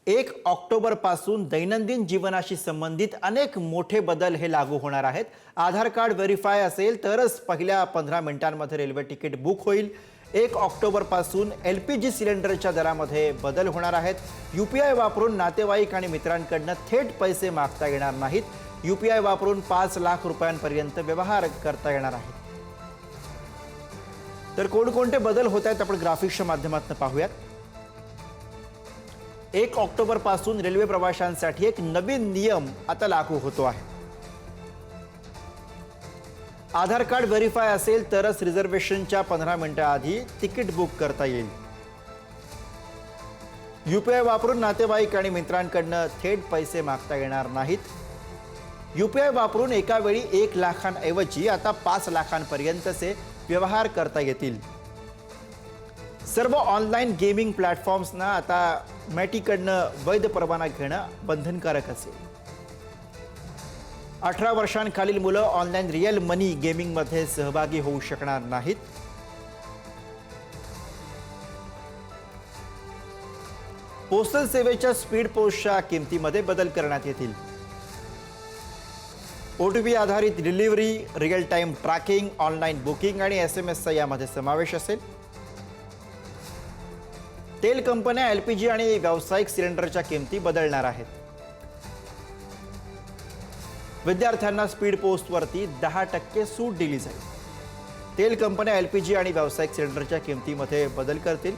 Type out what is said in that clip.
1 October पासून दैनंदिन जीवनाशी संबंधित अनेक मोठे बदल हे लागू होणार आहेत। आधार कार्ड व्हेरीफाय असेल तरच पहिल्या 15 मिनिटांमध्ये रेल्वे तिकीट बुक होईल। 1 ऑक्टोबर पासून LPG सिलेंडरच्या दरामध्ये बदल होणार आहेत। UPI वापरून नातेवाईक आणि मित्रांकडून थेट पैसे मागता येणार नाहीत। UPI वापरून 5 लाख रुपयांपर्यंत व्यवहार करता येणार आहेत। तर कोणकोणते बदल होत आहेत आपण ग्राफिक्सच्या माध्यमातून पाहूयात। 1 ऑक्टोबर पासून रेल्वे प्रवाशांसाठी एक नवीन नियम आता लागू होतो आहे। आधार कार्ड व्हेरीफाय असेल तरच रिझर्वेशनच्या 15 मिनिटांआधी तिकीट बुक करता येईल। UPI वापरून नातेवाईक आणि मित्रांकडून थेट पैसे मागता येणार नाहीत। UPI वापरून एका वेळी 1 लाखांऐवजी आता 5 लाखांपर्यंतचे व्यवहार करता येतील। सर्व ऑनलाईन गेमिंग प्लॅटफॉर्म्सना आता मॅटीकडनं वैध परवाना घेणं बंधनकारक असेल। 18 वर्षांखालील मुलं ऑनलाईन रिअल मनी गेमिंगमध्ये सहभागी होऊ शकणार नाहीत। पोस्टल सेवेच्या स्पीड पोस्टच्या किमतीमध्ये बदल करण्यात येतील। OTP आधारित delivery, real time tracking, online booking आणि SMS चा यामध्ये समावेश असेल। तेल कंपन्या LPG आणि व्यावसायिक सिलेंडरच्या किमती बदलणार आहेत। विद्यार्थ्यांना स्पीड पोस्टवरती 10% सूट दिली जाईल। तेल कंपन्या LPG आणि व्यावसायिक सिलेंडरच्या किमतीमध्ये बदल करतील।